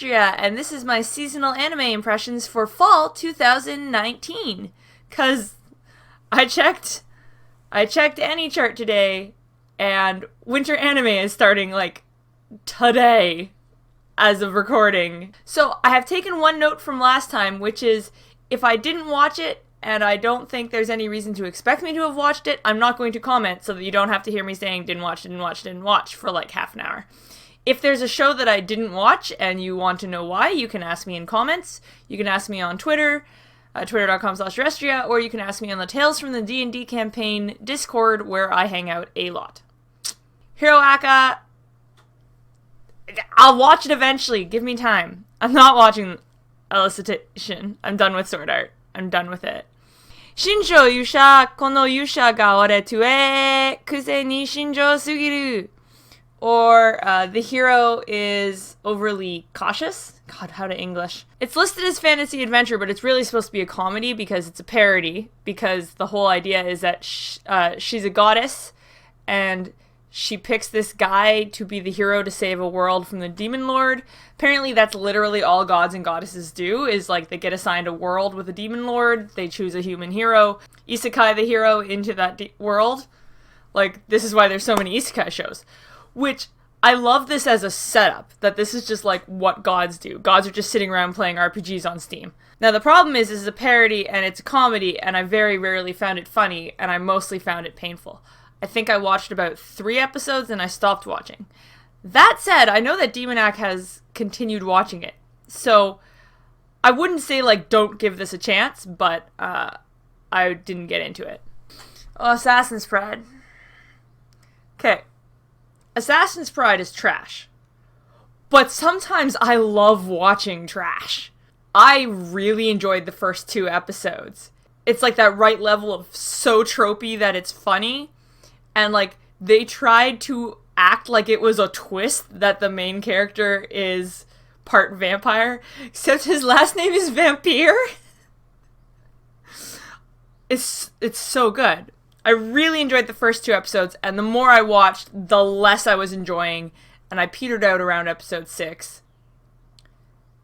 Orestria, and this is my seasonal anime impressions for fall 2019. Cause I checked AniChart today, and winter anime is starting like today as of recording. So I have taken one note from last time, which is if I didn't watch it, and I don't think there's any reason to expect me to have watched it, I'm not going to comment so that you don't have to hear me saying didn't watch for like half an hour. If there's a show that I didn't watch and you want to know why, you can ask me in comments. You can ask me on Twitter, twitter.com/Orestria, or you can ask me on the Tales from the D&D Campaign Discord, where I hang out a lot. Hero Aka, I'll watch it eventually. Give me time. I'm not watching Elicitation. I'm done with Sword Art. I'm done with it. Shinjo yusha, kono yusha ga ore tue, kuse ni shinjo sugiru. Or, the hero is overly cautious. God, how to English. It's listed as fantasy adventure, but it's really supposed to be a comedy because it's a parody. Because the whole idea is that she's a goddess, and she picks this guy to be the hero to save a world from the demon lord. Apparently that's literally all gods and goddesses do, is like they get assigned a world with a demon lord, they choose a human hero, isekai the hero into that world. Like, this is why there's so many isekai shows. Which, I love this as a setup, that this is just like what gods do. Gods are just sitting around playing RPGs on Steam. Now the problem is, this is a parody and it's a comedy, and I very rarely found it funny, and I mostly found it painful. I think I watched about 3 episodes and I stopped watching. That said, I know that Demonac has continued watching it. So, I wouldn't say, like, don't give this a chance, but, I didn't get into it. Oh, Assassin's Pride. Okay. Assassin's Pride is trash. But sometimes I love watching trash. I really enjoyed the first 2 episodes. It's like that right level of so tropey that it's funny. And, like, they tried to act like it was a twist that the main character is part vampire, except his last name is Vampire. It's so good. I really enjoyed the first 2 episodes, and the more I watched, the less I was enjoying, and I petered out around episode 6.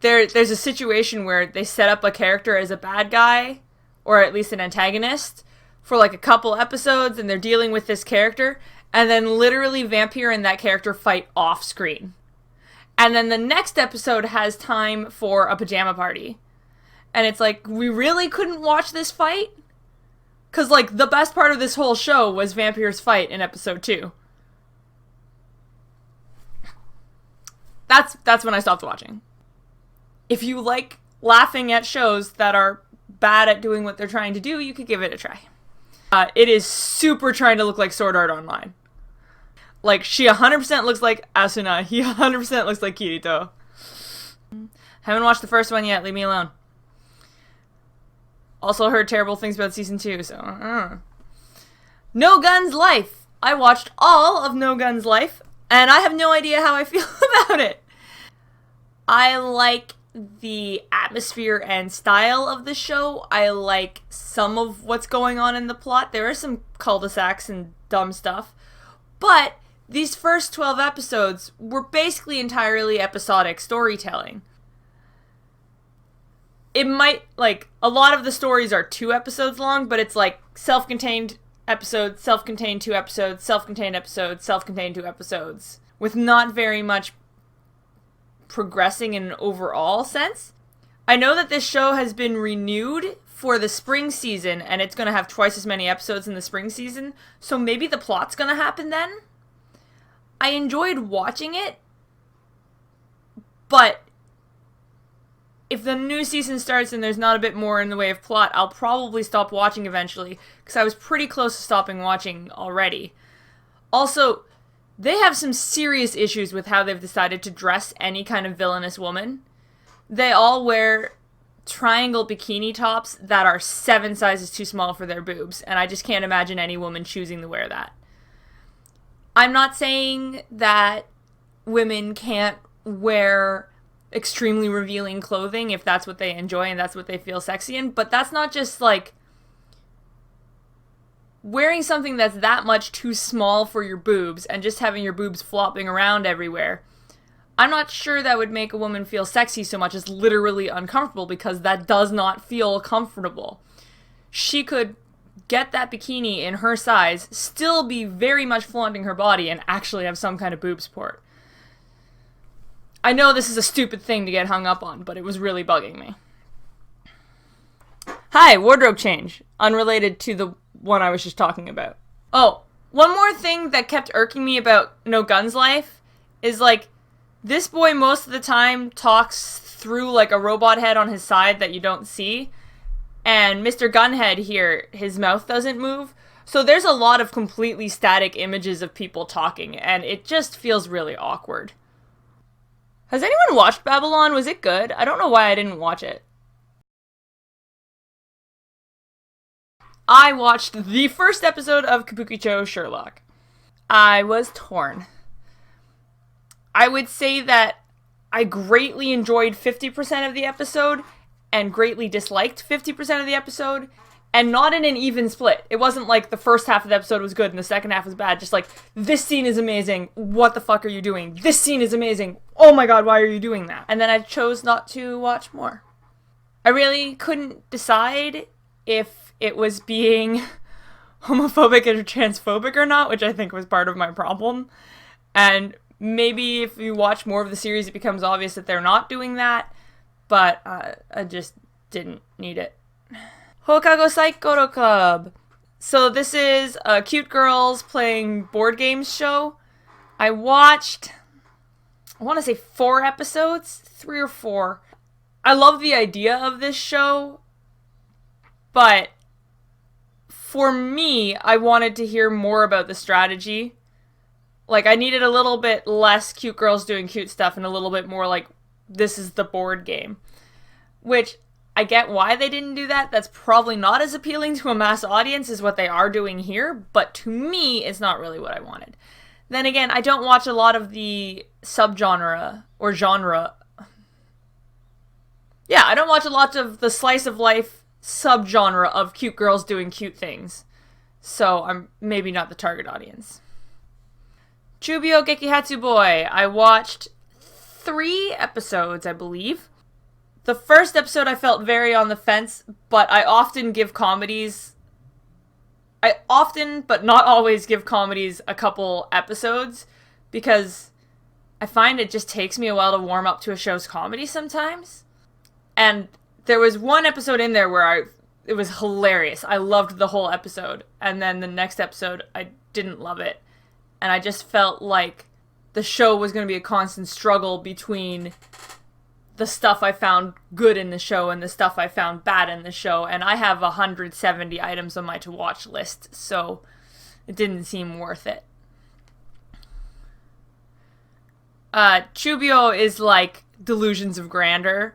There's a situation where they set up a character as a bad guy, or at least an antagonist, for like a couple episodes, and they're dealing with this character, and then literally Vampire and that character fight off screen. And then the next episode has time for a pajama party. And it's like, we really couldn't watch this fight? Because, like, the best part of this whole show was Vampire's fight in episode 2. That's when I stopped watching. If you like laughing at shows that are bad at doing what they're trying to do, you could give it a try. It is super trying to look like Sword Art Online. Like, she 100% looks like Asuna. He 100% looks like Kirito. Haven't watched the first one yet. Leave me alone. Also heard terrible things about season 2, so... No Gun's Life. I watched all of No Gun's Life, and I have no idea how I feel about it. I like the atmosphere and style of the show. I like some of what's going on in the plot. There are some cul-de-sacs and dumb stuff. But these first 12 episodes were basically entirely episodic storytelling. It might, like, a lot of the stories are 2 episodes long, but it's like self-contained episode, self-contained 2 episodes, self-contained episode, self-contained 2 episodes, with not very much progressing in an overall sense. I know that this show has been renewed for the spring season, and it's going to have twice as many episodes in the spring season, so maybe the plot's going to happen then. I enjoyed watching it, but if the new season starts and there's not a bit more in the way of plot, I'll probably stop watching eventually, because I was pretty close to stopping watching already. Also, they have some serious issues with how they've decided to dress any kind of villainous woman. They all wear triangle bikini tops that are 7 sizes too small for their boobs, and I just can't imagine any woman choosing to wear that. I'm not saying that women can't wear extremely revealing clothing if that's what they enjoy and that's what they feel sexy in, but that's not just, like, wearing something that's that much too small for your boobs and just having your boobs flopping around everywhere. I'm not sure that would make a woman feel sexy so much as literally uncomfortable, because that does not feel comfortable. She could get that bikini in her size, still be very much flaunting her body, and actually have some kind of boob support. I know this is a stupid thing to get hung up on, but it was really bugging me. Hi, wardrobe change. Unrelated to the one I was just talking about. Oh, one more thing that kept irking me about No Gun's life is, like, this boy most of the time talks through, like, a robot head on his side that you don't see. And Mr. Gunhead here, his mouth doesn't move. So there's a lot of completely static images of people talking, and it just feels really awkward. Has anyone watched Babylon? Was it good? I don't know why I didn't watch it. I watched the first episode of Kabukichou Sherlock. I was torn. I would say that I greatly enjoyed 50% of the episode, and greatly disliked 50% of the episode, and not in an even split. It wasn't like the first half of the episode was good and the second half was bad. Just like, this scene is amazing. What the fuck are you doing? This scene is amazing. Oh my god, why are you doing that? And then I chose not to watch more. I really couldn't decide if it was being homophobic or transphobic or not, which I think was part of my problem. And maybe if you watch more of the series, it becomes obvious that they're not doing that. But I just didn't need it. Hokago Saikoro Club. So this is a cute girls playing board games show. I watched, I want to say 4 episodes, 3 or 4. I love the idea of this show, but for me, I wanted to hear more about the strategy. Like, I needed a little bit less cute girls doing cute stuff and a little bit more like, this is the board game. Which, I get why they didn't do that. That's probably not as appealing to a mass audience as what they are doing here, but to me, it's not really what I wanted. Then again, I don't watch a lot of the subgenre, or genre. Yeah, I don't watch a lot of the slice of life subgenre of cute girls doing cute things. So, I'm maybe not the target audience. Chuubyo Gekihatsu Boy. I watched 3 episodes, I believe. The first episode I felt very on the fence, but I often, but not always, give comedies a couple episodes, because I find it just takes me a while to warm up to a show's comedy sometimes. And there was one episode in there where it was hilarious. I loved the whole episode. And then the next episode, I didn't love it. And I just felt like the show was going to be a constant struggle between the stuff I found good in the show and the stuff I found bad in the show. And I have 170 items on my to-watch list, so it didn't seem worth it. Chuubyo is like delusions of grandeur.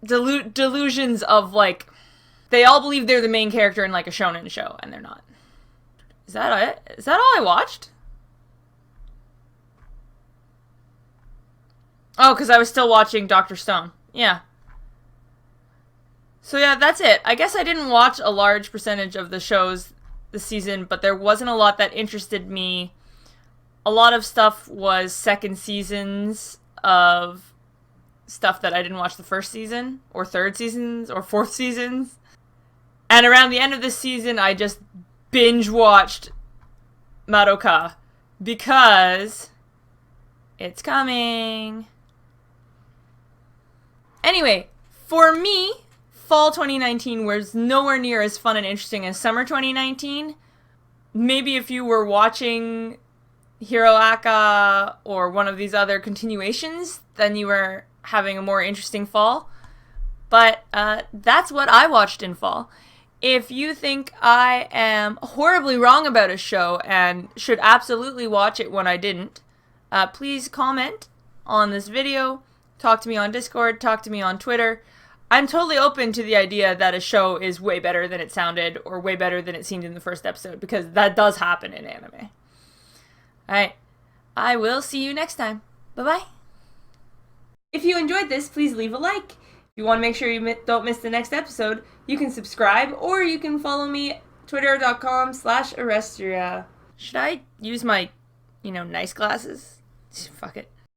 Delusions of, like, they all believe they're the main character in, like, a shonen show, and they're not. Is that it? Is that all I watched? Oh, because I was still watching Dr. Stone. Yeah. So yeah, that's it. I guess I didn't watch a large percentage of the shows this season, but there wasn't a lot that interested me. A lot of stuff was second seasons of stuff that I didn't watch the first season, or third seasons, or fourth seasons. And around the end of this season, I just binge-watched Madoka, because it's coming. Anyway, for me, fall 2019 was nowhere near as fun and interesting as summer 2019. Maybe if you were watching Hero Aka or one of these other continuations, then you were having a more interesting fall. But that's what I watched in fall. If you think I am horribly wrong about a show and should absolutely watch it when I didn't, please comment on this video, talk to me on Discord, talk to me on Twitter. I'm totally open to the idea that a show is way better than it sounded or way better than it seemed in the first episode, because that does happen in anime. Alright, I will see you next time. Bye-bye. If you enjoyed this, please leave a like. If you want to make sure you don't miss the next episode, you can subscribe, or you can follow me, twitter.com/Orestria. Should I use my, nice glasses? Fuck it.